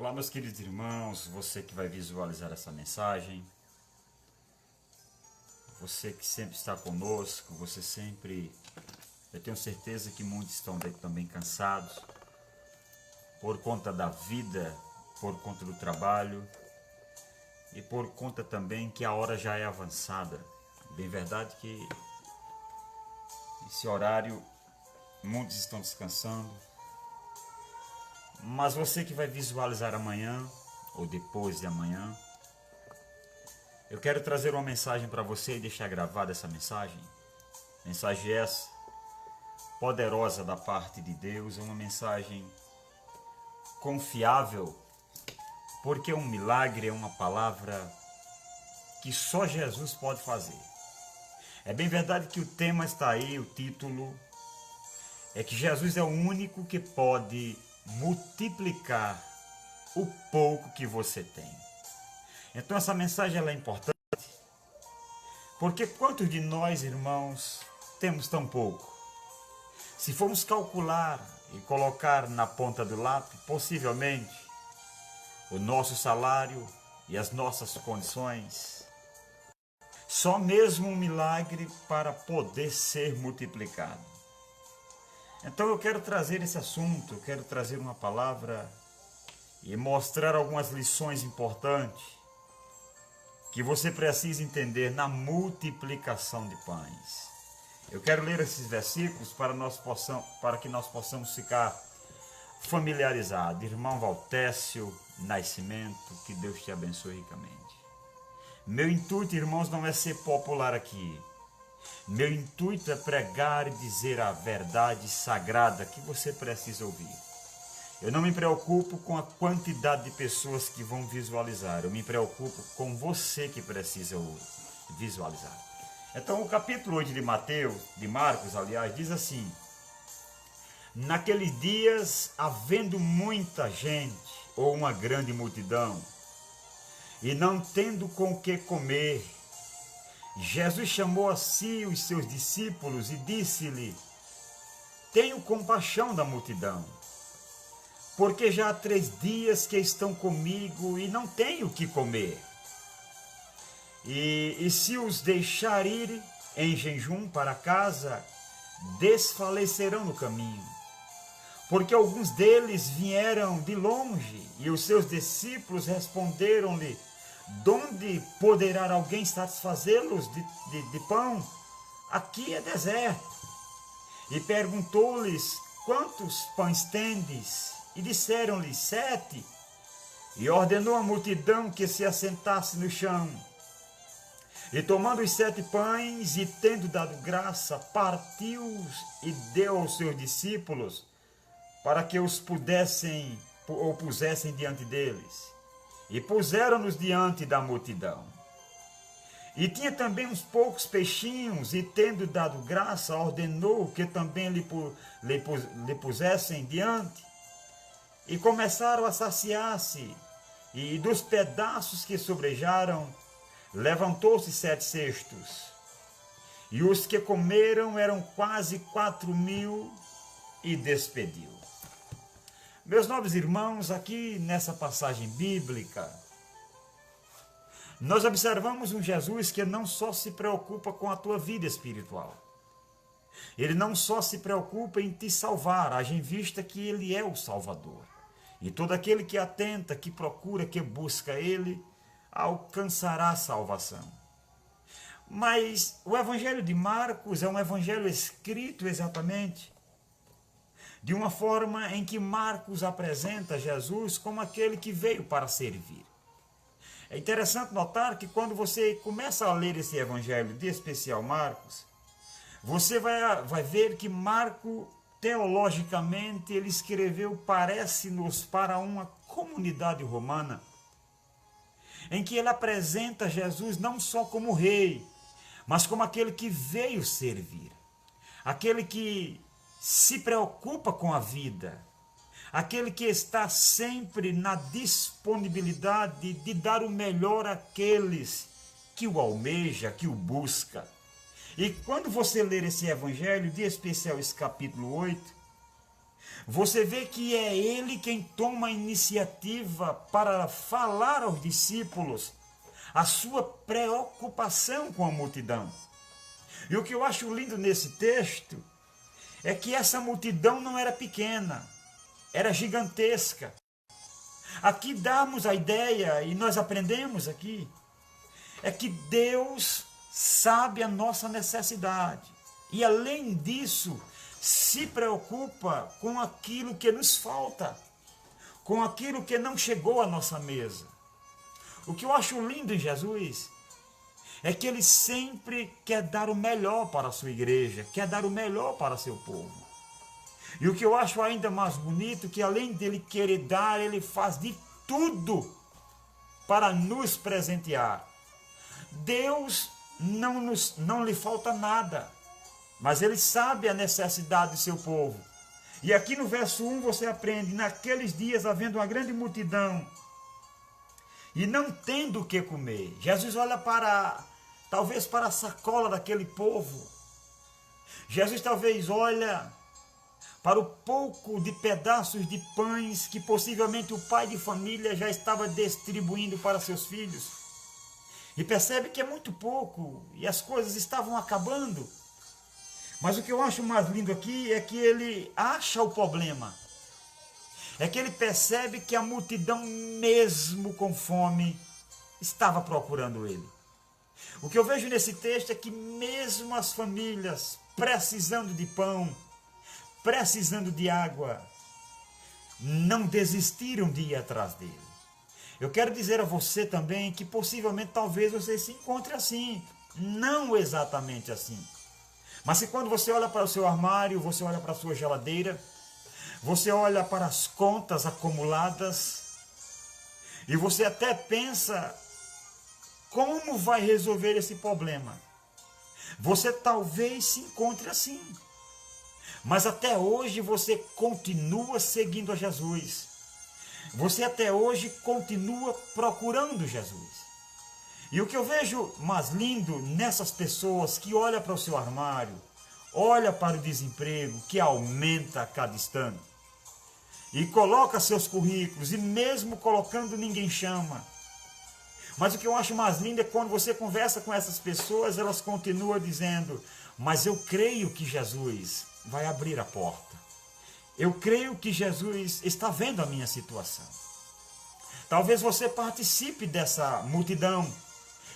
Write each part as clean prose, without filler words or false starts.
Olá, meus queridos irmãos, você que vai visualizar essa mensagem, você que sempre está conosco, você sempre, eu tenho certeza que muitos estão também cansados, por conta da vida, por conta do trabalho, e por conta também que a hora já é avançada. Bem verdade que esse horário, muitos estão descansando, mas você que vai visualizar amanhã, ou depois de amanhã, eu quero trazer uma mensagem para você e deixar gravada essa mensagem. Mensagem essa, poderosa da parte de Deus, é uma mensagem confiável, porque um milagre é uma palavra que só Jesus pode fazer. É bem verdade que o tema está aí, o título, é que Jesus é o único que pode multiplicar o pouco que você tem. Então essa mensagem ela é importante, porque quantos de nós, irmãos, temos tão pouco? Se formos calcular e colocar na ponta do lápis, possivelmente, o nosso salário e as nossas condições, só mesmo um milagre para poder ser multiplicado. Então eu quero trazer esse assunto, eu quero trazer uma palavra e mostrar algumas lições importantes que você precisa entender na multiplicação de pães. Eu quero ler esses versículos para que nós possamos ficar familiarizados. Irmão Valtécio Nascimento, que Deus te abençoe ricamente. Meu intuito, irmãos, não é ser popular aqui. Meu intuito é pregar e dizer a verdade sagrada que você precisa ouvir. Eu não me preocupo com a quantidade de pessoas que vão visualizar. Eu me preocupo com você que precisa visualizar. Então o capítulo 8 de Marcos, aliás, diz assim: naqueles dias, havendo muita gente, ou uma grande multidão, e não tendo com o que comer, Jesus chamou a si os seus discípulos e disse-lhe: tenho compaixão da multidão, porque já há 3 dias que estão comigo e não tenho o que comer. E se os deixar ir em jejum para casa, desfalecerão no caminho. Porque alguns deles vieram de longe, e os seus discípulos responderam-lhe: donde poderá alguém satisfazê-los de pão? Aqui é deserto. E perguntou-lhes: quantos pães tendes? E disseram-lhe: 7. E ordenou a multidão que se assentasse no chão. E tomando os 7 pães, e tendo dado graça, partiu-os e deu aos seus discípulos, para que os pusessem diante deles. E puseram-nos diante da multidão. E tinha também uns poucos peixinhos, e tendo dado graça, ordenou que também lhe pusessem diante. E começaram a saciar-se, e dos pedaços que sobrejaram, levantou-se 7 cestos. E os que comeram eram quase 4.000, e despediu. Meus nobres irmãos, aqui nessa passagem bíblica, nós observamos um Jesus que não só se preocupa com a tua vida espiritual. Ele não só se preocupa em te salvar, haja em vista que Ele é o Salvador. E todo aquele que atenta, que procura, que busca Ele, alcançará a salvação. Mas o Evangelho de Marcos é um evangelho escrito exatamente de uma forma em que Marcos apresenta Jesus como aquele que veio para servir. É interessante notar que quando você começa a ler esse evangelho, de especial Marcos, você vai ver que Marcos, teologicamente, ele escreveu, parece-nos, para uma comunidade romana, em que ele apresenta Jesus não só como rei, mas como aquele que veio servir, aquele que se preocupa com a vida, aquele que está sempre na disponibilidade de dar o melhor àqueles que o almeja, que o busca. E quando você ler esse evangelho, de especial esse capítulo 8, Você vê que é ele quem toma a iniciativa para falar aos discípulos a sua preocupação com a multidão. E o que eu acho lindo nesse texto é que essa multidão não era pequena, era gigantesca. Aqui damos a ideia, e nós aprendemos aqui, é que Deus sabe a nossa necessidade. E além disso, se preocupa com aquilo que nos falta, com aquilo que não chegou à nossa mesa. O que eu acho lindo em Jesus é que ele sempre quer dar o melhor para a sua igreja, quer dar o melhor para seu povo. E o que eu acho ainda mais bonito, que além dele querer dar, ele faz de tudo para nos presentear. Deus não lhe falta nada, mas ele sabe a necessidade do seu povo. E aqui no verso 1 você aprende: naqueles dias, havendo uma grande multidão e não tendo o que comer. Jesus olha talvez para a sacola daquele povo. Jesus talvez olha para o pouco de pedaços de pães que possivelmente o pai de família já estava distribuindo para seus filhos. E percebe que é muito pouco e as coisas estavam acabando. Mas o que eu acho mais lindo aqui é que ele acha o problema. É que ele percebe que a multidão, mesmo com fome, estava procurando ele. O que eu vejo nesse texto é que mesmo as famílias precisando de pão, precisando de água, não desistiram de ir atrás dele. Eu quero dizer a você também que possivelmente talvez você se encontre assim, não exatamente assim. Mas se quando você olha para o seu armário, você olha para a sua geladeira, você olha para as contas acumuladas e você até pensa como vai resolver esse problema. Você talvez se encontre assim. Mas até hoje você continua seguindo a Jesus. Você até hoje continua procurando Jesus. E o que eu vejo mais lindo nessas pessoas que olham para o seu armário, olha para o desemprego que aumenta a cada instante, e coloca seus currículos, e mesmo colocando ninguém chama. Mas o que eu acho mais lindo é quando você conversa com essas pessoas, elas continuam dizendo: mas eu creio que Jesus vai abrir a porta. Eu creio que Jesus está vendo a minha situação. Talvez você participe dessa multidão,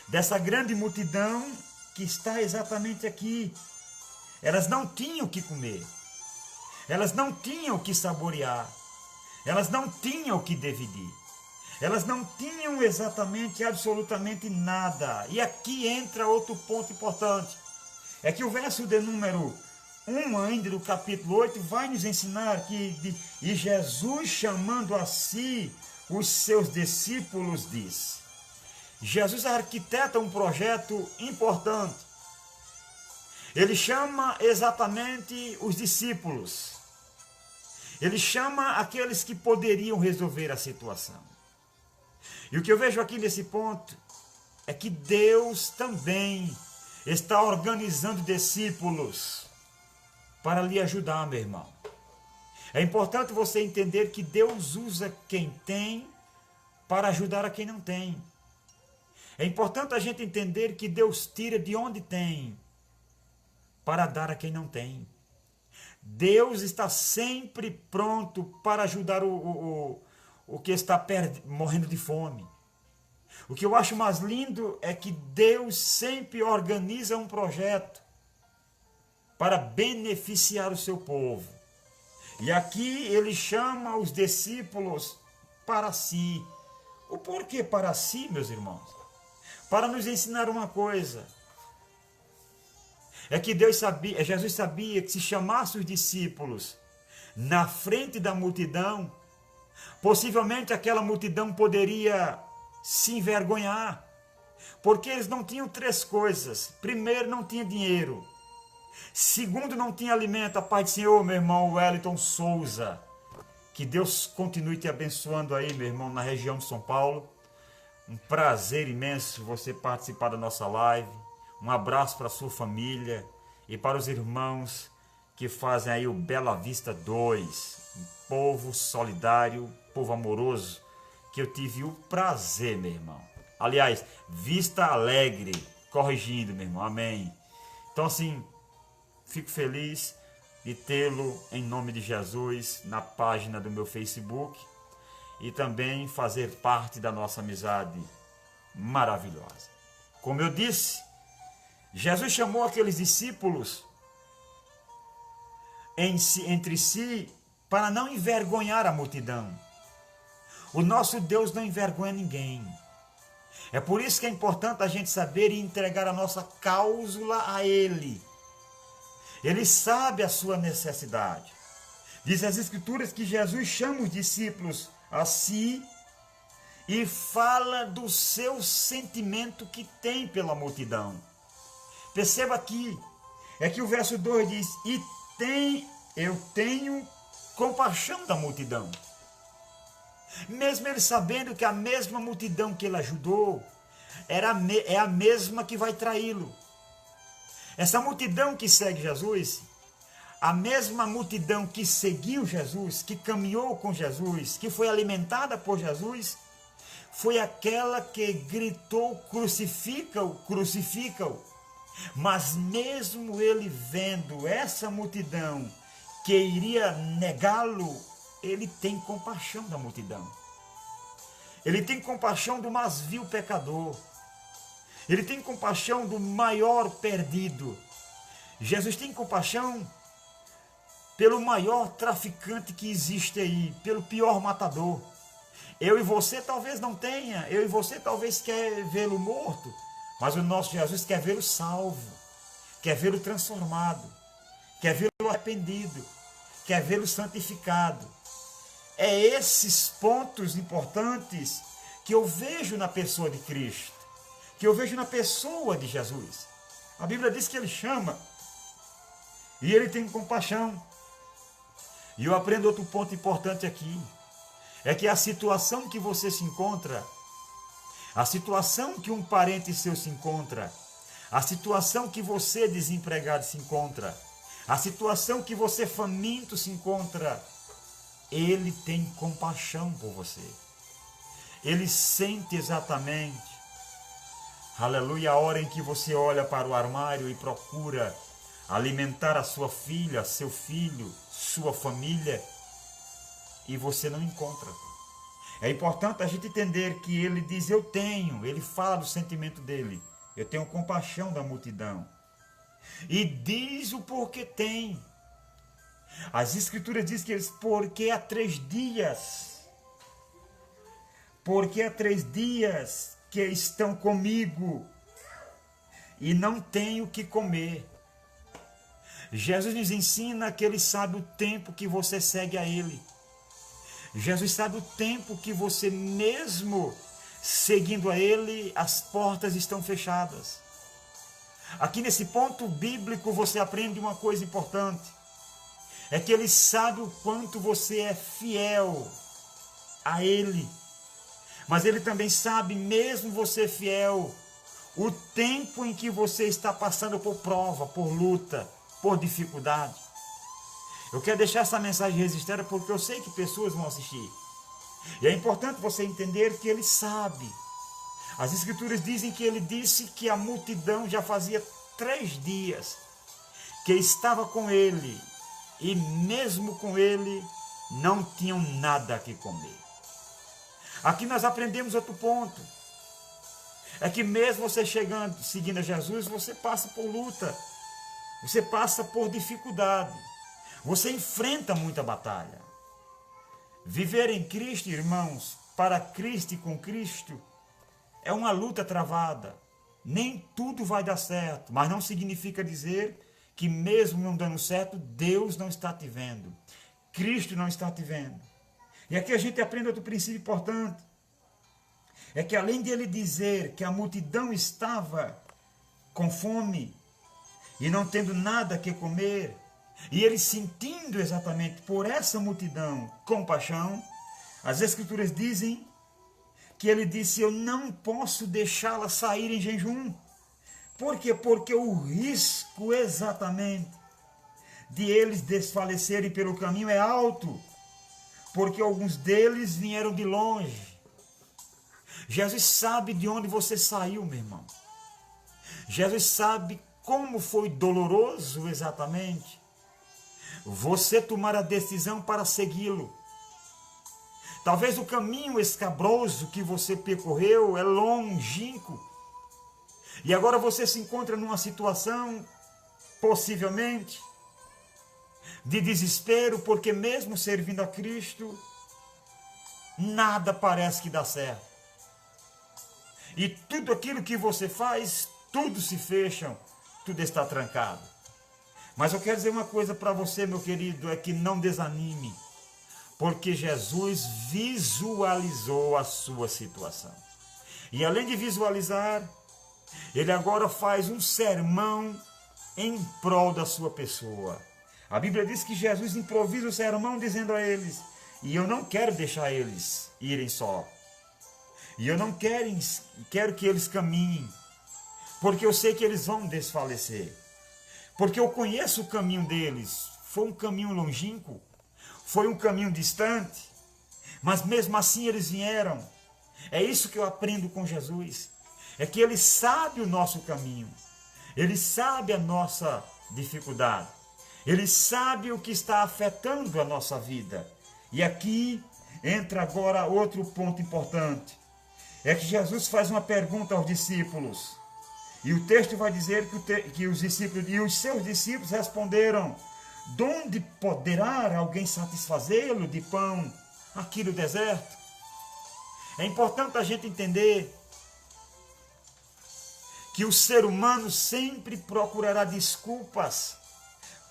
dessa grande multidão que está exatamente aqui. Elas não tinham o que comer. Elas não tinham o que saborear. Elas não tinham o que dividir. Elas não tinham exatamente, absolutamente nada. E aqui entra outro ponto importante. É que o verso de número 1 ainda do capítulo 8 vai nos ensinar que e Jesus, chamando a si os seus discípulos, diz. Jesus arquiteta um projeto importante. Ele chama exatamente os discípulos. Ele chama aqueles que poderiam resolver a situação. E o que eu vejo aqui nesse ponto é que Deus também está organizando discípulos para lhe ajudar, meu irmão. É importante você entender que Deus usa quem tem para ajudar a quem não tem. É importante a gente entender que Deus tira de onde tem para dar a quem não tem. Deus está sempre pronto para ajudar o que está morrendo de fome. O que eu acho mais lindo é que Deus sempre organiza um projeto para beneficiar o seu povo. E aqui ele chama os discípulos para si. O porquê para si, meus irmãos? Para nos ensinar uma coisa. É que Jesus sabia que se chamasse os discípulos na frente da multidão, possivelmente aquela multidão poderia se envergonhar, porque eles não tinham três coisas. Primeiro, não tinha dinheiro. Segundo, não tinha alimento. A paz do Senhor, meu irmão Wellington Souza. Que Deus continue te abençoando aí, meu irmão, na região de São Paulo. Um prazer imenso você participar da nossa live. Um abraço para a sua família e para os irmãos que fazem aí o Bela Vista 2, um povo solidário, povo amoroso, que eu tive o prazer, meu irmão. Aliás, Vista Alegre, corrigindo, meu irmão, amém. Então assim, fico feliz de tê-lo em nome de Jesus na página do meu Facebook e também fazer parte da nossa amizade maravilhosa. Como eu disse, Jesus chamou aqueles discípulos entre si para não envergonhar a multidão. O nosso Deus não envergonha ninguém. É por isso que é importante a gente saber e entregar a nossa cláusula a Ele. Ele sabe a sua necessidade. Diz as Escrituras que Jesus chama os discípulos a si e fala do seu sentimento que tem pela multidão. Perceba aqui, é que o verso 2 diz, eu tenho compaixão da multidão. Mesmo ele sabendo que a mesma multidão que ele ajudou é a mesma que vai traí-lo. Essa multidão que segue Jesus, a mesma multidão que seguiu Jesus, que caminhou com Jesus, que foi alimentada por Jesus, foi aquela que gritou, crucifica-o, crucifica-o. Mas mesmo ele vendo essa multidão que iria negá-lo, ele tem compaixão da multidão. Ele tem compaixão do mais vil pecador. Ele tem compaixão do maior perdido. Jesus tem compaixão pelo maior traficante que existe aí, pelo pior matador. Eu e você talvez não tenha, eu e você talvez quer vê-lo morto, mas o nosso Jesus quer vê-lo salvo, quer vê-lo transformado, quer vê-lo arrependido, quer vê-lo santificado. É esses pontos importantes que eu vejo na pessoa de Cristo, que eu vejo na pessoa de Jesus. A Bíblia diz que ele chama e ele tem compaixão. E eu aprendo outro ponto importante aqui, é que a situação que você se encontra, a situação que um parente seu se encontra, a situação que você desempregado se encontra, a situação que você faminto se encontra, ele tem compaixão por você. Ele sente exatamente, aleluia, a hora em que você olha para o armário e procura alimentar a sua filha, seu filho, sua família, e você não encontra. É importante a gente entender que ele diz, eu tenho, ele fala do sentimento dele, eu tenho compaixão da multidão. E diz o porquê tem. As Escrituras dizem que eles, porque há 3 dias que estão comigo e não tenho o que comer. Jesus nos ensina que ele sabe o tempo que você segue a ele. Jesus sabe o tempo que você mesmo seguindo a ele, as portas estão fechadas. Aqui nesse ponto bíblico você aprende uma coisa importante. É que ele sabe o quanto você é fiel a ele. Mas ele também sabe, mesmo você fiel, o tempo em que você está passando por prova, por luta, por dificuldade. Eu quero deixar essa mensagem registrada porque eu sei que pessoas vão assistir. E é importante você entender que ele sabe. As Escrituras dizem que ele disse que a multidão já fazia 3 dias que estava com ele. E mesmo com ele, não tinham nada que comer. Aqui nós aprendemos outro ponto. É que mesmo você chegando, seguindo a Jesus, você passa por luta. Você passa por dificuldade. Você enfrenta muita batalha. Viver em Cristo, irmãos, para Cristo e com Cristo, é uma luta travada. Nem tudo vai dar certo, mas não significa dizer que mesmo não dando certo, Deus não está te vendo. Cristo não está te vendo. E aqui a gente aprende outro princípio importante. É que além de ele dizer que a multidão estava com fome e não tendo nada que comer, e ele sentindo exatamente por essa multidão compaixão, as Escrituras dizem que ele disse, eu não posso deixá-la sair em jejum. Por quê? Porque o risco exatamente de eles desfalecerem pelo caminho é alto, porque alguns deles vieram de longe. Jesus sabe de onde você saiu, meu irmão. Jesus sabe como foi doloroso exatamente você tomar a decisão para segui-lo. Talvez o caminho escabroso que você percorreu é longínquo. E agora você se encontra numa situação, possivelmente, de desespero, porque mesmo servindo a Cristo, nada parece que dá certo. E tudo aquilo que você faz, tudo se fecha, tudo está trancado. Mas eu quero dizer uma coisa para você, meu querido, é que não desanime, porque Jesus visualizou a sua situação. E além de visualizar, ele agora faz um sermão em prol da sua pessoa. A Bíblia diz que Jesus improvisa o sermão dizendo a eles: e eu não quero deixar eles irem só. E eu não quero que eles caminhem, porque eu sei que eles vão desfalecer. Porque eu conheço o caminho deles. Foi um caminho longínquo, foi um caminho distante, mas mesmo assim eles vieram. É isso que eu aprendo com Jesus. É que ele sabe o nosso caminho. Ele sabe a nossa dificuldade. Ele sabe o que está afetando a nossa vida. E aqui entra agora outro ponto importante. É que Jesus faz uma pergunta aos discípulos. E o texto vai dizer que os discípulos e os seus discípulos responderam: de onde poderá alguém satisfazê-lo de pão aqui no deserto? É importante a gente entender que o ser humano sempre procurará desculpas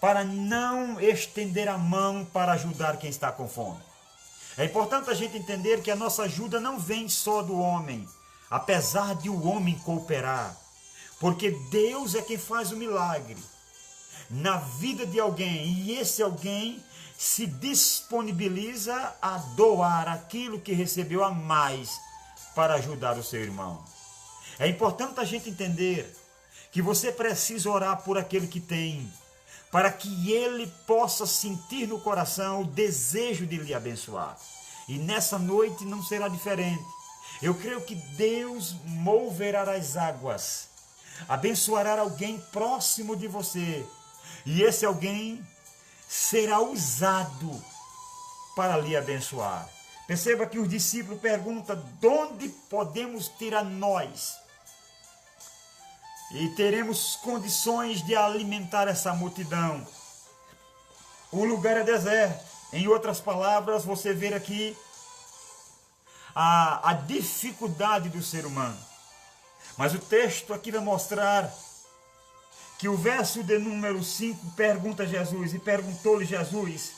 para não estender a mão para ajudar quem está com fome. É importante a gente entender que a nossa ajuda não vem só do homem, apesar de o homem cooperar, porque Deus é quem faz o milagre na vida de alguém, e esse alguém se disponibiliza a doar aquilo que recebeu a mais para ajudar o seu irmão. É importante a gente entender que você precisa orar por aquele que tem, para que ele possa sentir no coração o desejo de lhe abençoar. E nessa noite não será diferente. Eu creio que Deus moverá as águas, abençoará alguém próximo de você, e esse alguém será usado para lhe abençoar. Perceba que os discípulos perguntam: de onde podemos tirar nós e teremos condições de alimentar essa multidão? O lugar é deserto. Em outras palavras, você vê aqui a dificuldade do ser humano. Mas o texto aqui vai mostrar que o verso de número 5 pergunta a Jesus, e perguntou-lhe Jesus: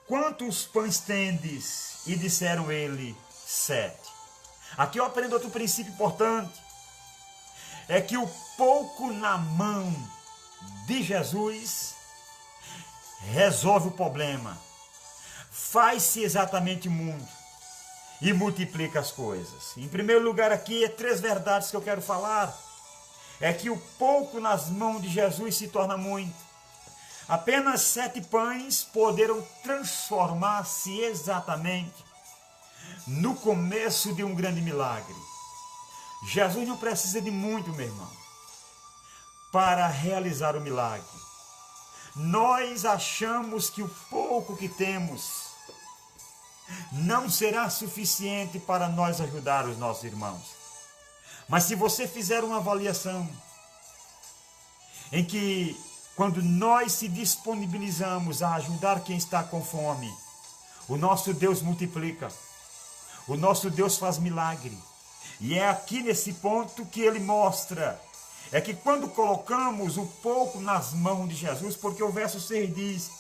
quantos pães tendes? E disseram ele: 7. Aqui eu aprendo outro princípio importante. É que o pouco na mão de Jesus resolve o problema, faz-se exatamente muito e multiplica as coisas. Em primeiro lugar aqui, 3 verdades que eu quero falar. É que o pouco nas mãos de Jesus se torna muito. Apenas 7 pães poderão transformar-se exatamente no começo de um grande milagre. Jesus não precisa de muito, meu irmão, para realizar o milagre. Nós achamos que o pouco que temos não será suficiente para nós ajudar os nossos irmãos. Mas se você fizer uma avaliação em que quando nós se disponibilizamos a ajudar quem está com fome, o nosso Deus multiplica, o nosso Deus faz milagre. E é aqui nesse ponto que ele mostra, é que quando colocamos o pouco nas mãos de Jesus, porque o verso 6 diz: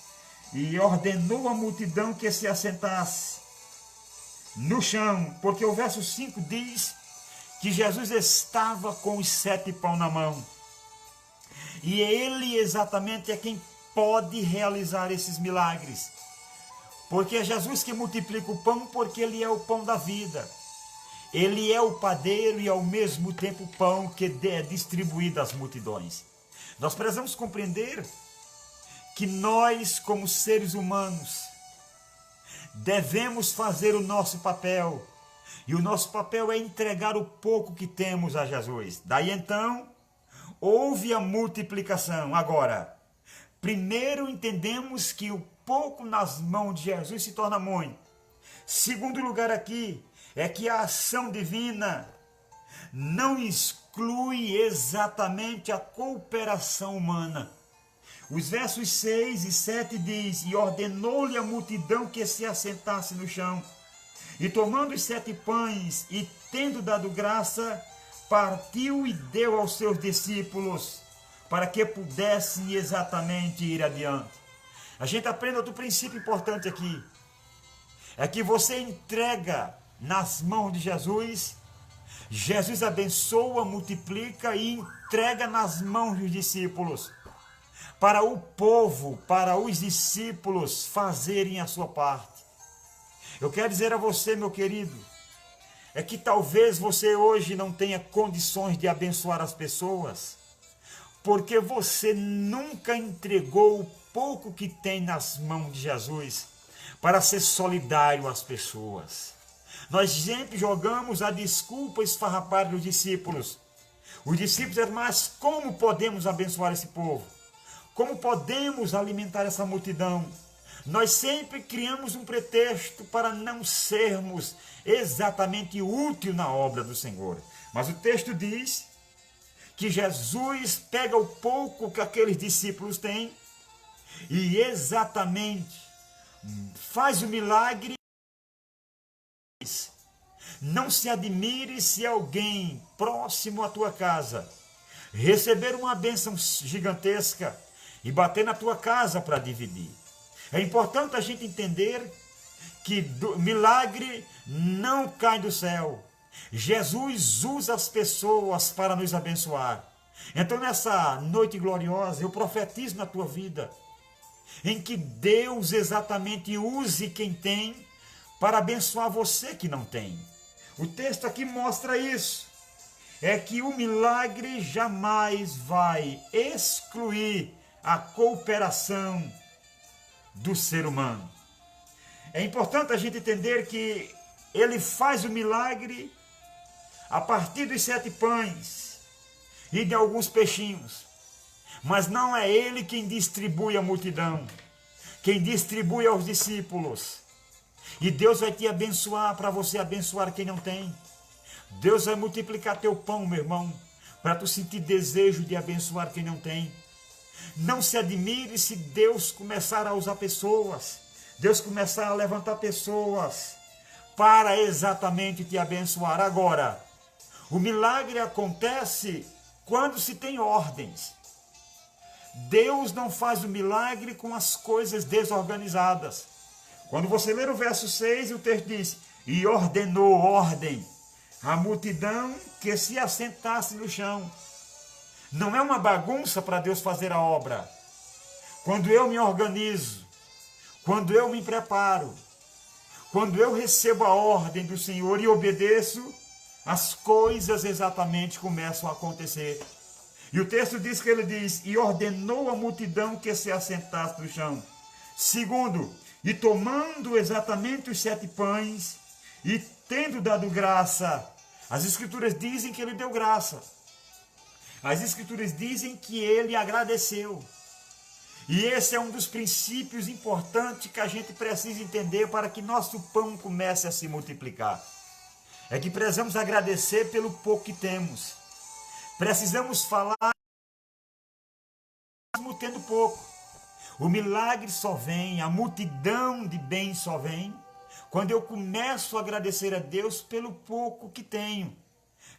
e ordenou a multidão que se assentasse no chão, porque o verso 5 diz que Jesus estava com os 7 pães na mão. E ele exatamente é quem pode realizar esses milagres. Porque é Jesus que multiplica o pão, porque ele é o pão da vida. Ele é o padeiro e ao mesmo tempo o pão que é distribuído às multidões. Nós precisamos compreender que nós, como seres humanos, devemos fazer o nosso papel. E o nosso papel é entregar o pouco que temos a Jesus. Daí então, houve a multiplicação. Agora, primeiro entendemos que o pouco nas mãos de Jesus se torna muito. Segundo lugar aqui, é que a ação divina não exclui exatamente a cooperação humana. Os versos 6 e 7 diz: e ordenou-lhe a multidão que se assentasse no chão. E tomando os 7 pães, e tendo dado graça, partiu e deu aos seus discípulos, para que pudessem exatamente ir adiante. A gente aprende outro princípio importante aqui. É que você entrega nas mãos de Jesus, Jesus abençoa, multiplica e entrega nas mãos dos discípulos, para o povo, para os discípulos fazerem a sua parte. Eu quero dizer a você, meu querido, é que talvez você hoje não tenha condições de abençoar as pessoas, porque você nunca entregou o pouco que tem nas mãos de Jesus para ser solidário às pessoas. Nós sempre jogamos a desculpa esfarrapada dos discípulos. Os discípulos eram: mas como podemos abençoar esse povo? Como podemos alimentar essa multidão? Nós sempre criamos um pretexto para não sermos exatamente útil na obra do Senhor. Mas o texto diz que Jesus pega o pouco que aqueles discípulos têm e exatamente faz o milagre. Não se admire se alguém próximo à tua casa receber uma bênção gigantesca e bater na tua casa para dividir. É importante a gente entender que milagre não cai do céu. Jesus usa as pessoas para nos abençoar. Então, nessa noite gloriosa, eu profetizo na tua vida, em que Deus exatamente use quem tem para abençoar você que não tem. O texto aqui mostra isso. É que o milagre jamais vai excluir a cooperação do ser humano. É importante a gente entender que ele faz o milagre a partir dos 7 pães e de alguns peixinhos. Mas não é ele quem distribui a multidão, quem distribui aos discípulos. E Deus vai te abençoar para você abençoar quem não tem. Deus vai multiplicar teu pão, meu irmão, para tu sentir desejo de abençoar quem não tem. Não se admire se Deus começar a usar pessoas, Deus começar a levantar pessoas para exatamente te abençoar. Agora, o milagre acontece quando se tem ordens. Deus não faz o milagre com as coisas desorganizadas. Quando você ler o verso 6, o texto diz: e ordenou ordem a multidão que se assentasse no chão. Não é uma bagunça para Deus fazer a obra. Quando eu me organizo, quando eu me preparo, quando eu recebo a ordem do Senhor e obedeço, as coisas exatamente começam a acontecer. E o texto diz que ele diz: e ordenou a multidão que se assentasse no chão. Segundo, e tomando exatamente os 7 pães, e tendo dado graça. As Escrituras dizem que ele deu graça. As Escrituras dizem que ele agradeceu. E esse é um dos princípios importantes que a gente precisa entender para que nosso pão comece a se multiplicar. É que precisamos agradecer pelo pouco que temos. Precisamos falar mesmo tendo pouco. O milagre só vem, a multidão de bens só vem quando eu começo a agradecer a Deus pelo pouco que tenho,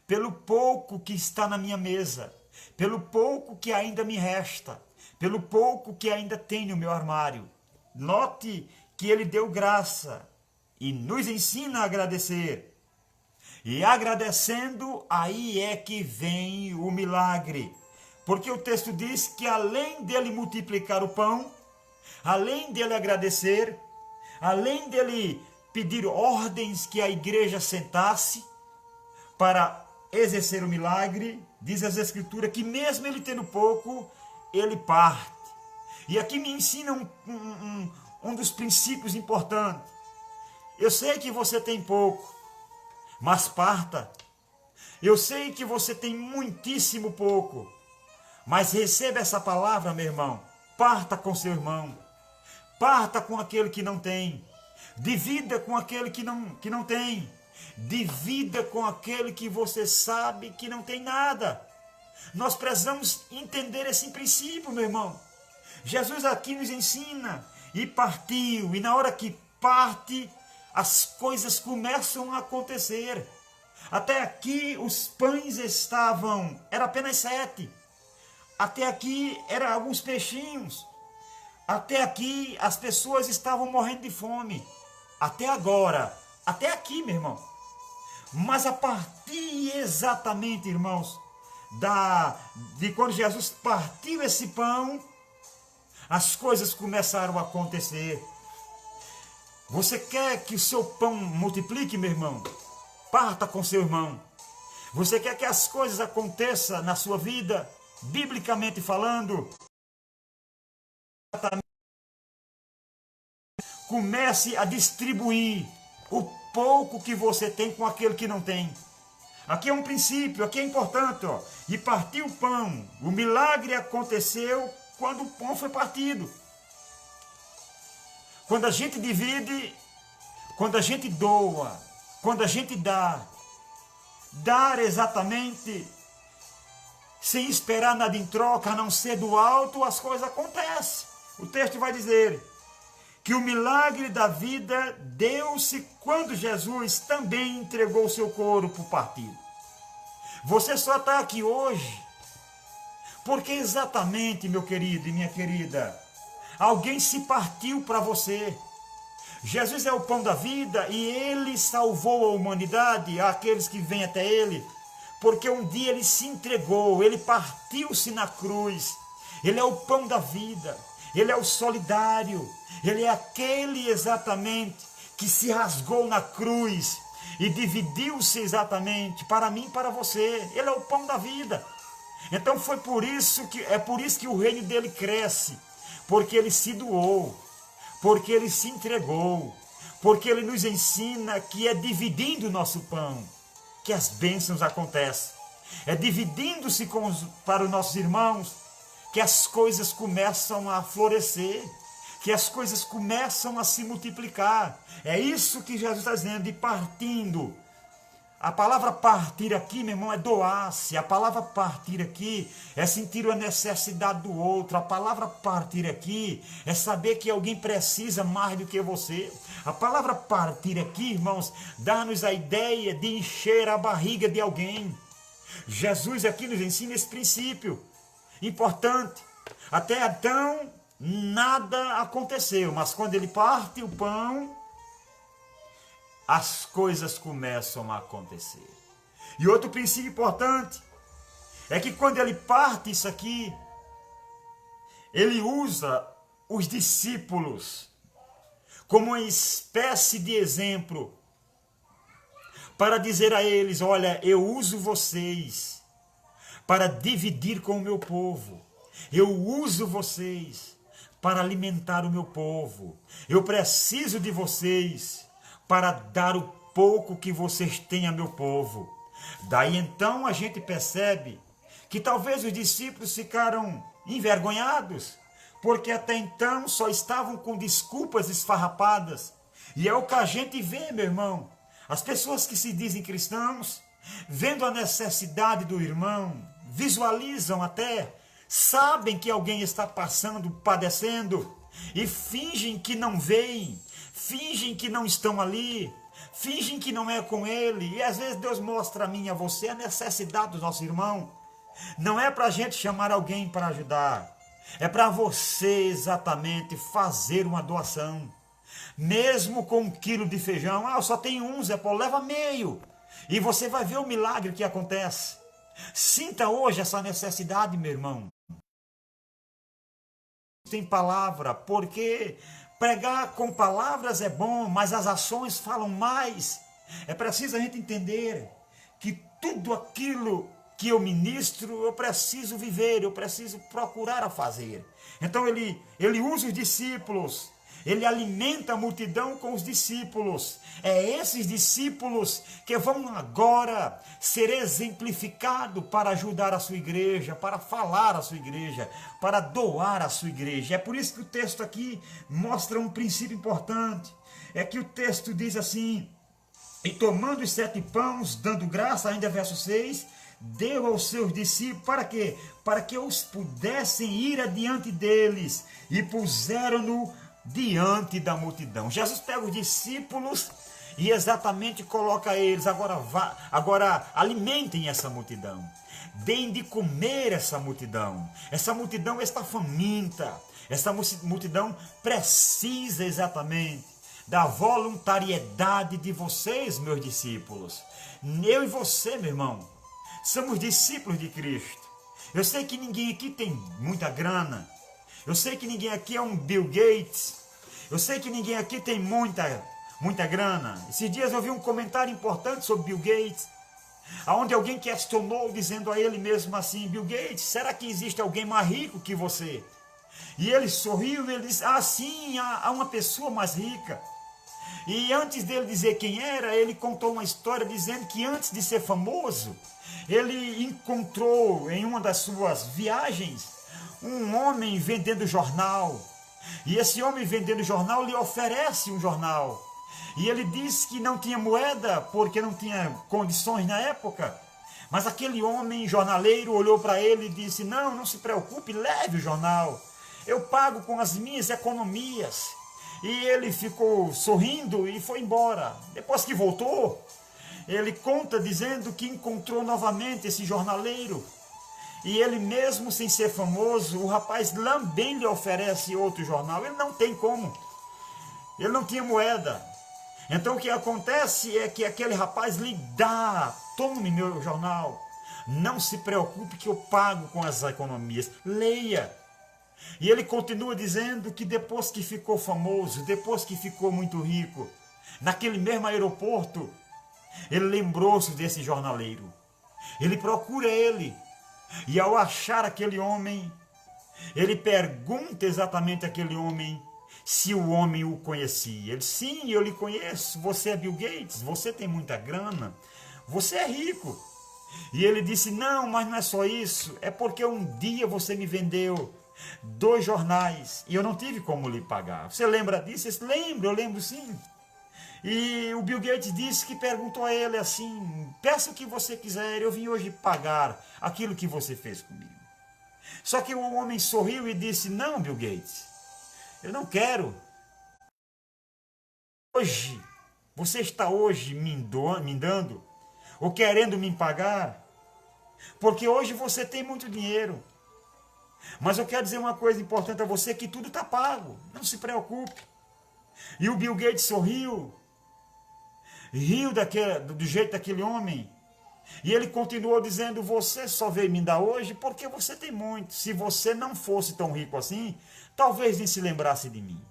pelo pouco que está na minha mesa, pelo pouco que ainda me resta, pelo pouco que ainda tem no meu armário. Note que ele deu graça e nos ensina a agradecer. E agradecendo, aí é que vem o milagre. Porque o texto diz que além dele multiplicar o pão, além dele agradecer, além dele pedir ordens que a igreja sentasse para exercer o milagre, diz as Escrituras que mesmo ele tendo pouco, ele parte. E aqui me ensina um dos princípios importantes. Eu sei que você tem pouco, mas parta. Eu sei que você tem muitíssimo pouco, mas receba essa palavra, meu irmão. Parta com seu irmão. Parta com aquele que não tem. Divida com aquele que não tem. Divida com aquele que você sabe que não tem nada. Nós precisamos entender esse princípio, meu irmão. Jesus aqui nos ensina. E partiu. E na hora que parte, as coisas começam a acontecer. Até aqui os pães era apenas 7. Até aqui eram alguns peixinhos. Até aqui as pessoas estavam morrendo de fome. Até agora, até aqui, meu irmão. Mas a partir exatamente, irmãos, de quando Jesus partiu esse pão, as coisas começaram a acontecer. Você quer que o seu pão multiplique, meu irmão? Parta com seu irmão. Você quer que as coisas aconteçam na sua vida, biblicamente falando? Comece a distribuir o pouco que você tem com aquele que não tem. Aqui é um princípio, aqui é importante, ó. E partiu o pão. O milagre aconteceu quando o pão foi partido. Quando a gente divide, quando a gente doa, quando a gente dar exatamente sem esperar nada em troca, a não ser do alto, as coisas acontecem. O texto vai dizer que o milagre da vida deu-se quando Jesus também entregou o seu corpo partido. Você só está aqui hoje porque exatamente, meu querido e minha querida, alguém se partiu para você. Jesus é o pão da vida e ele salvou a humanidade, aqueles que vêm até ele, porque um dia ele se entregou, ele partiu-se na cruz. Ele é o pão da vida, ele é o solidário, ele é aquele exatamente que se rasgou na cruz e dividiu-se exatamente para mim e para você. Ele é o pão da vida. Então por isso que o reino dele cresce, porque ele se doou, porque ele se entregou, porque ele nos ensina que é dividindo o nosso pão que as bênçãos acontecem. É dividindo-se para os nossos irmãos que as coisas começam a florescer, que as coisas começam a se multiplicar. É isso que Jesus está dizendo, de partindo. A palavra partir aqui, meu irmão, é doar-se. A palavra partir aqui é sentir a necessidade do outro. A palavra partir aqui é saber que alguém precisa mais do que você. A palavra partir aqui, irmãos, dá-nos a ideia de encher a barriga de alguém. Jesus aqui nos ensina esse princípio importante. Até então, nada aconteceu, mas quando ele parte o pão, as coisas começam a acontecer. E outro princípio importante é que quando ele parte isso aqui, ele usa os discípulos como uma espécie de exemplo para dizer a eles: olha, eu uso vocês para dividir com o meu povo. Eu uso vocês para alimentar o meu povo. Eu preciso de vocês para dar o pouco que vocês têm a meu povo. Daí então a gente percebe que talvez os discípulos ficaram envergonhados, porque até então só estavam com desculpas esfarrapadas. E é o que a gente vê, meu irmão. As pessoas que se dizem cristãos, vendo a necessidade do irmão, visualizam até, sabem que alguém está passando, padecendo, e fingem que não veem, fingem que não estão ali, fingem que não é com ele. E às vezes Deus mostra a mim e a você a necessidade do nosso irmão. Não é para a gente chamar alguém para ajudar, é para você exatamente fazer uma doação. Mesmo com 1 quilo de feijão, eu só tenho um, Zé Paulo, leva meio. E você vai ver o milagre que acontece. Sinta hoje essa necessidade, meu irmão. Tem palavra, porque pregar com palavras é bom, mas as ações falam mais. É preciso a gente entender que tudo aquilo que eu ministro, eu preciso viver, eu preciso procurar a fazer. Então ele usa os discípulos, ele alimenta a multidão com os discípulos. É esses discípulos que vão agora ser exemplificados para ajudar a sua igreja, para falar a sua igreja, para doar a sua igreja. É por isso que o texto aqui mostra um princípio importante. É que o texto diz assim: e tomando os 7 pães, dando graça, ainda verso 6, deu aos seus discípulos, para quê? Para que os pudessem ir adiante deles, e puseram-no diante da multidão. Jesus pega os discípulos e exatamente coloca eles, agora alimentem essa multidão, deem de comer essa multidão está faminta, essa multidão precisa exatamente da voluntariedade de vocês, meus discípulos. Eu e você, meu irmão, somos discípulos de Cristo. Eu sei que ninguém aqui tem muita grana, eu sei que ninguém aqui é um Bill Gates, eu sei que ninguém aqui tem muita grana. Esses dias eu vi um comentário importante sobre Bill Gates, onde alguém questionou, dizendo a ele mesmo assim: Bill Gates, será que existe alguém mais rico que você? E ele sorriu e ele disse: ah, sim, há uma pessoa mais rica. E antes dele dizer quem era, ele contou uma história dizendo que antes de ser famoso, ele encontrou em uma das suas viagens um homem vendendo jornal. E esse homem vendendo jornal lhe oferece um jornal. E ele disse que não tinha moeda, porque não tinha condições na época. Mas aquele homem jornaleiro olhou para ele e disse: não se preocupe, leve o jornal. Eu pago com as minhas economias. E ele ficou sorrindo e foi embora. Depois que voltou, ele conta dizendo que encontrou novamente esse jornaleiro. E ele mesmo sem ser famoso, o rapaz também lhe oferece outro jornal. Ele não tem como. Ele não tinha moeda. Então o que acontece é que aquele rapaz lhe dá: tome meu jornal. Não se preocupe que eu pago com as economias. Leia. E ele continua dizendo que depois que ficou famoso, depois que ficou muito rico, naquele mesmo aeroporto, ele lembrou-se desse jornaleiro. Ele procura ele. E ao achar aquele homem, ele pergunta exatamente àquele homem se o homem o conhecia. Ele: sim, eu lhe conheço, você é Bill Gates, você tem muita grana, você é rico. E ele disse: não, mas não é só isso, é porque um dia você me vendeu 2 jornais e eu não tive como lhe pagar. Você lembra disso? Eu lembro sim. E o Bill Gates disse que perguntou a ele assim: peça o que você quiser, eu vim hoje pagar aquilo que você fez comigo. Só que o homem sorriu e disse: não, Bill Gates, eu não quero. Hoje, você está hoje me dando, ou querendo me pagar, porque hoje você tem muito dinheiro. Mas eu quero dizer uma coisa importante a você, que tudo está pago, não se preocupe. E o Bill Gates sorriu, riu do jeito daquele homem, e ele continuou dizendo: você só veio me dar hoje porque você tem muito. Se você não fosse tão rico assim, talvez nem se lembrasse de mim.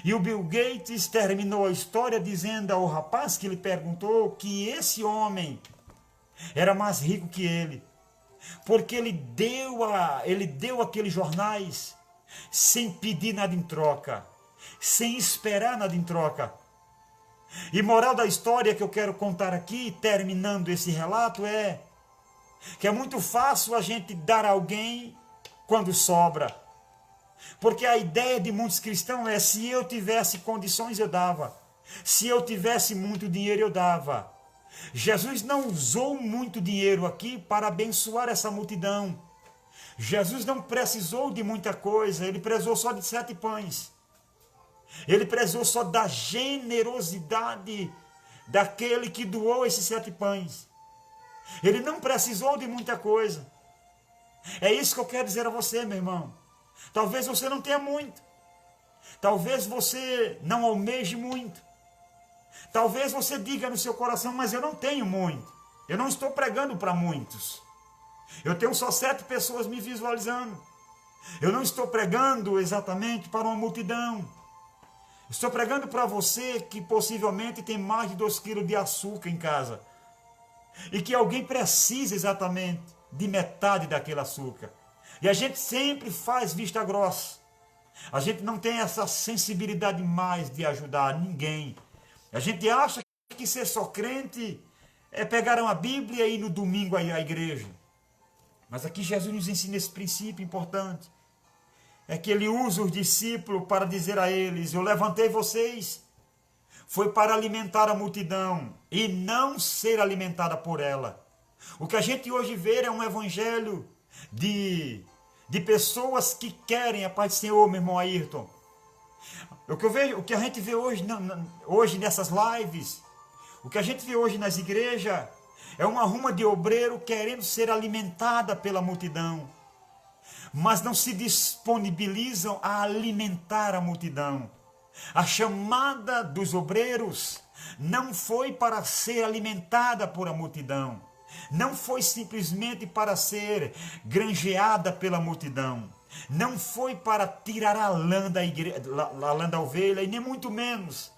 E o Bill Gates terminou a história dizendo ao rapaz que lhe perguntou que esse homem era mais rico que ele, porque ele deu aqueles jornais sem pedir nada em troca, sem esperar nada em troca. E moral da história que eu quero contar aqui, terminando esse relato, é que é muito fácil a gente dar a alguém quando sobra. Porque a ideia de muitos cristãos é: se eu tivesse condições, eu dava. Se eu tivesse muito dinheiro, eu dava. Jesus não usou muito dinheiro aqui para abençoar essa multidão. Jesus não precisou de muita coisa, ele precisou só de 7 pães. Ele precisou só da generosidade daquele que doou esses 7 pães. Ele não precisou de muita coisa. É isso que eu quero dizer a você, meu irmão. Talvez você não tenha muito. Talvez você não almeje muito. Talvez você diga no seu coração: mas eu não tenho muito. Eu não estou pregando para muitos. Eu tenho só 7 pessoas me visualizando. Eu não estou pregando exatamente para uma multidão. Estou pregando para você que possivelmente tem mais de 2 quilos de açúcar em casa. e que alguém precisa exatamente de metade daquele açúcar. E a gente sempre faz vista grossa. A gente não tem essa sensibilidade mais de ajudar ninguém. A gente acha que ser só crente é pegar uma Bíblia e ir no domingo à igreja. Mas aqui Jesus nos ensina esse princípio importante. É que ele usa os discípulos para dizer a eles: eu levantei vocês, foi para alimentar a multidão e não ser alimentada por ela. O que a gente hoje vê é um evangelho de pessoas que querem a paz do Senhor, meu irmão Ayrton. O que a gente vê hoje nessas lives, o que a gente vê hoje nas igrejas, é uma ruma de obreiro querendo ser alimentada pela multidão, mas não se disponibilizam a alimentar a multidão. A chamada dos obreiros não foi para ser alimentada por a multidão, não foi simplesmente para ser granjeada pela multidão, não foi para tirar a lã da ovelha, e nem muito menos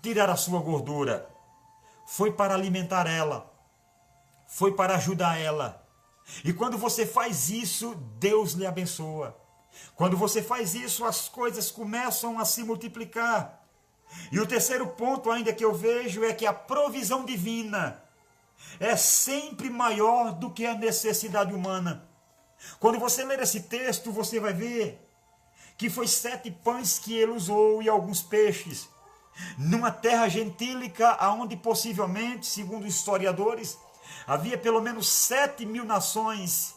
tirar a sua gordura. Foi para alimentar ela, foi para ajudar ela. E quando você faz isso, Deus lhe abençoa. Quando você faz isso, as coisas começam a se multiplicar. E o terceiro ponto ainda que eu vejo é que a provisão divina é sempre maior do que a necessidade humana. Quando você ler esse texto, você vai ver que foi 7 pães que ele usou e alguns peixes, numa terra gentílica, onde possivelmente, segundo os historiadores, havia pelo menos 7.000 nações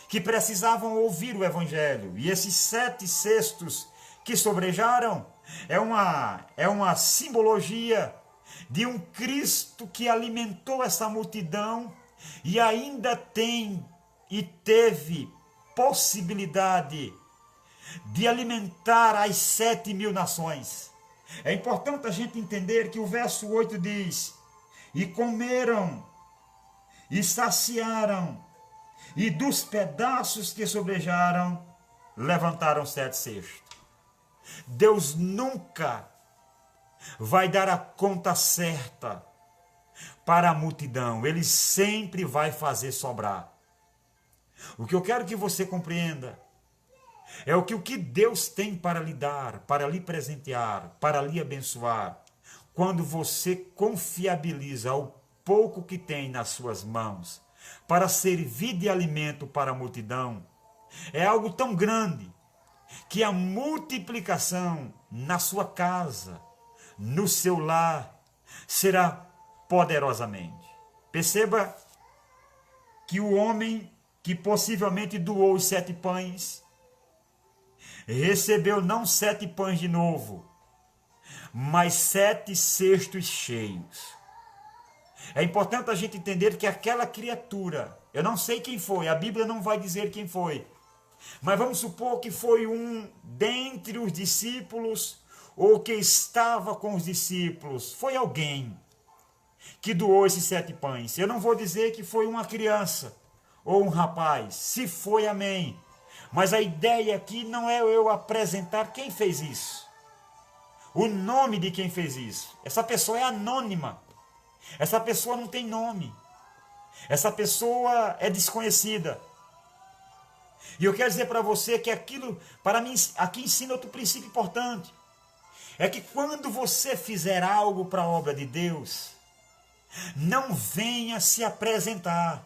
que precisavam ouvir o Evangelho. E esses 7 cestos que sobrejaram é uma simbologia de um Cristo que alimentou essa multidão e ainda tem e teve possibilidade de alimentar as 7.000 nações. É importante a gente entender que o verso 8 diz: e comeram, e saciaram, e dos pedaços que sobrejaram, levantaram 7 cestos. Deus nunca vai dar a conta certa para a multidão. Ele sempre vai fazer sobrar. O que eu quero que você compreenda é o que Deus tem para lhe dar, para lhe presentear, para lhe abençoar, quando você confiabiliza o pouco que tem nas suas mãos para servir de alimento para a multidão. É algo tão grande que a multiplicação na sua casa, no seu lar, será poderosamente. Perceba que o homem que possivelmente doou os 7 pães, recebeu não 7 pães de novo, mas 7 cestos cheios. É importante a gente entender que aquela criatura, eu não sei quem foi, a Bíblia não vai dizer quem foi, mas vamos supor que foi um dentre os discípulos, ou que estava com os discípulos, foi alguém que doou esses 7 pães. Eu não vou dizer que foi uma criança ou um rapaz, se foi, amém. Mas a ideia aqui não é eu apresentar quem fez isso, o nome de quem fez isso. Essa pessoa é anônima, essa pessoa não tem nome, essa pessoa é desconhecida. E eu quero dizer para você que aquilo, para mim, aqui ensina outro princípio importante. É que quando você fizer algo para a obra de Deus, não venha se apresentar,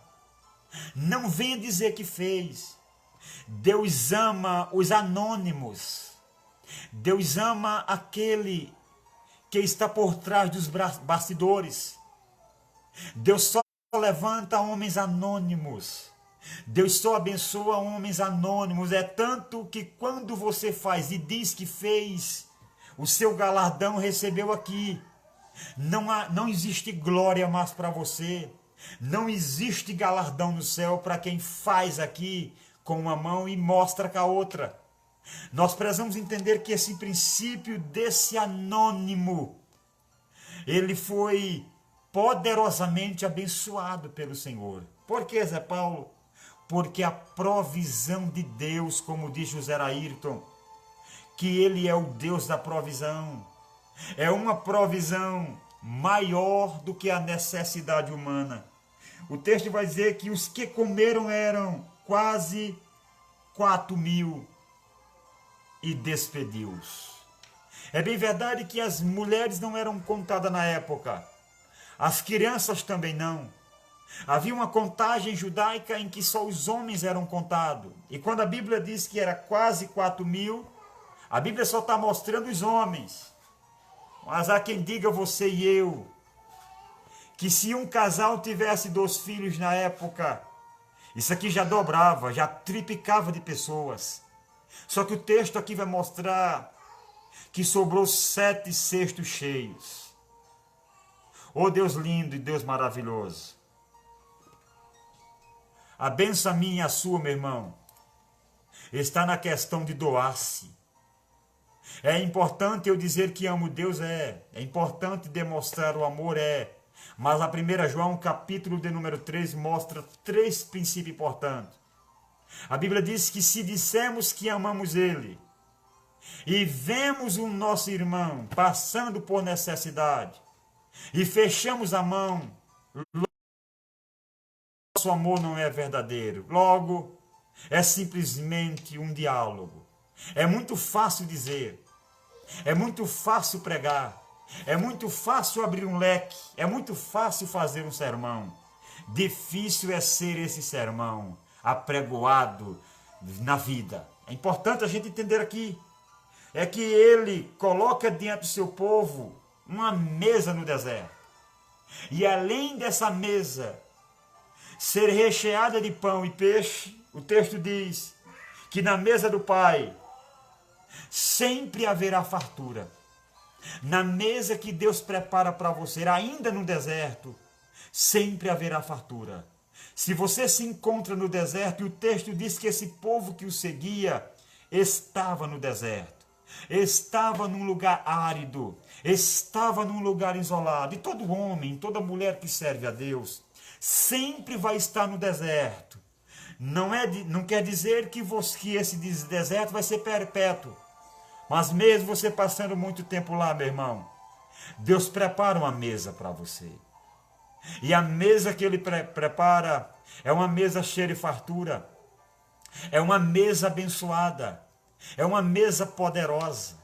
não venha dizer que fez. Deus ama os anônimos. Deus ama aquele que está por trás dos bastidores. Deus só levanta homens anônimos. Deus só abençoa homens anônimos. É tanto que quando você faz e diz que fez, o seu galardão recebeu aqui. Não existe glória mais para você. Não existe galardão no céu para quem faz aqui com uma mão e mostra com a outra. Nós precisamos entender que esse princípio desse anônimo, ele foi poderosamente abençoado pelo Senhor. Por que, Zé Paulo? Porque a provisão de Deus, como diz José Ayrton, que ele é o Deus da provisão, é uma provisão maior do que a necessidade humana. o texto vai dizer que os que comeram eram quase 4.000 e despediu-os. É bem verdade que as mulheres não eram contadas na época, as crianças também não. Havia uma contagem judaica em que só os homens eram contados. E quando a Bíblia diz que era quase 4.000, a Bíblia só está mostrando os homens. Mas há quem diga, você e eu, que se um casal tivesse 2 filhos na época, isso aqui já dobrava, já triplicava de pessoas. Só que o texto aqui vai mostrar que sobrou 7 cestos cheios. Oh Deus lindo e Deus maravilhoso. A bênção minha e a sua, meu irmão, está na questão de doar-se. É importante eu dizer que amo Deus, é importante demonstrar o amor, mas a 1 João, capítulo de número 3, mostra 3 princípios importantes. A Bíblia diz que se dissermos que amamos Ele e vemos o nosso irmão passando por necessidade e fechamos a mão, nosso amor não é verdadeiro. Logo, é simplesmente um diálogo. É muito fácil dizer, é muito fácil pregar, é muito fácil abrir um leque, é muito fácil fazer um sermão. Difícil é ser esse sermão apregoado na vida. É importante a gente entender aqui, é que ele coloca diante do seu povo uma mesa no deserto. E além dessa mesa ser recheada de pão e peixe, o texto diz que na mesa do Pai sempre haverá fartura. Na mesa que Deus prepara para você, ainda no deserto, sempre haverá fartura. Se você se encontra no deserto, e o texto diz que esse povo que o seguia estava no deserto, estava num lugar árido, estava num lugar isolado. E todo homem, toda mulher que serve a Deus, sempre vai estar no deserto. Não quer dizer que esse deserto vai ser perpétuo. Mas mesmo você passando muito tempo lá, meu irmão, Deus prepara uma mesa para você. E a mesa que Ele prepara é uma mesa cheia de fartura. É uma mesa abençoada. É uma mesa poderosa.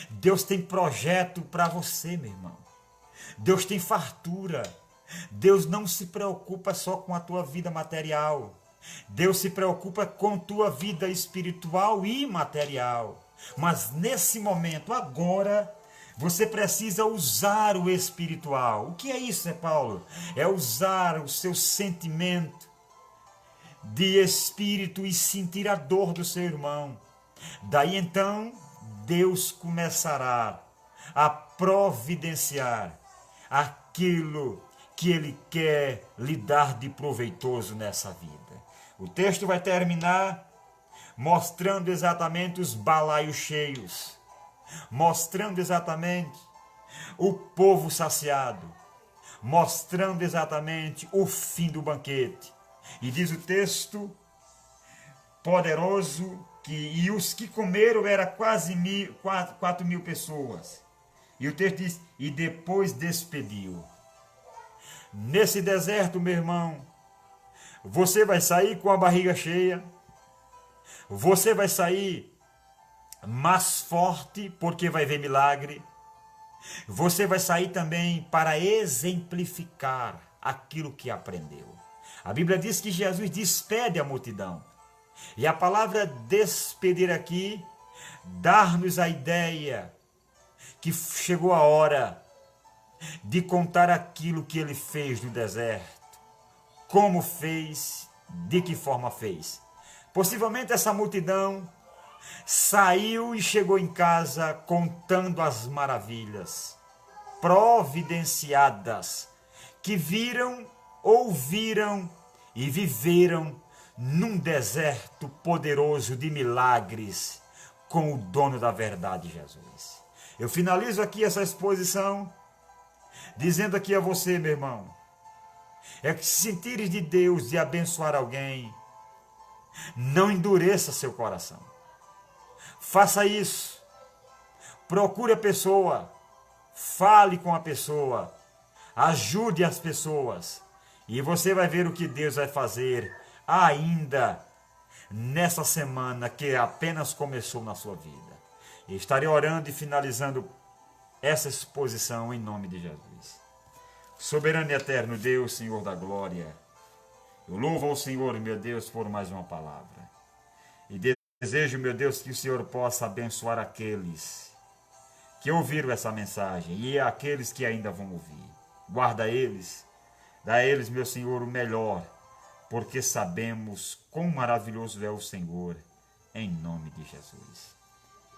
Deus tem projeto para você, meu irmão. Deus tem fartura. Deus não se preocupa só com a tua vida material. Deus se preocupa com tua vida espiritual e material. Mas nesse momento, agora, você precisa usar o espiritual. O que é isso, Paulo? É usar o seu sentimento de espírito e sentir a dor do seu irmão. Daí então, Deus começará a providenciar aquilo que Ele quer lhe dar de proveitoso nessa vida. O texto vai terminar mostrando exatamente os balaios cheios, mostrando exatamente o povo saciado, mostrando exatamente o fim do banquete. E diz o texto poderoso e os que comeram eram quase 4.000 pessoas. E o texto diz, e depois despediu. Nesse deserto, meu irmão, você vai sair com a barriga cheia, você vai sair mais forte porque vai ver milagre, você vai sair também para exemplificar aquilo que aprendeu. A Bíblia diz que Jesus despede a multidão. E a palavra despedir aqui, dar-nos a ideia que chegou a hora de contar aquilo que Ele fez no deserto, como fez, de que forma fez. Possivelmente essa multidão saiu e chegou em casa contando as maravilhas providenciadas que viram, ouviram e viveram num deserto poderoso de milagres com o dono da verdade, Jesus. Eu finalizo aqui essa exposição dizendo aqui a você, meu irmão, é que se sentires de Deus de abençoar alguém, não endureça seu coração. Faça isso. Procure a pessoa, fale com a pessoa, ajude as pessoas E você vai ver o que Deus vai fazer ainda nessa semana que apenas começou na sua vida. E estarei orando e finalizando essa exposição em nome de Jesus. Soberano e eterno Deus, Senhor da glória, eu louvo ao Senhor, meu Deus, por mais uma palavra. E desejo, meu Deus, que o Senhor possa abençoar aqueles que ouviram essa mensagem e aqueles que ainda vão ouvir. Guarda eles, dá a eles, meu Senhor, o melhor, porque sabemos quão maravilhoso é o Senhor, em nome de Jesus.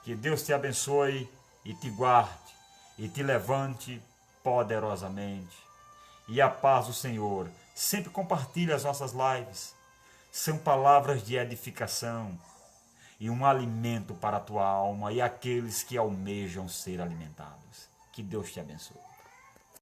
Que Deus te abençoe e te guarde e te levante poderosamente. E a paz do Senhor, sempre compartilhe as nossas lives. São palavras de edificação e um alimento para a tua alma e aqueles que almejam ser alimentados. Que Deus te abençoe.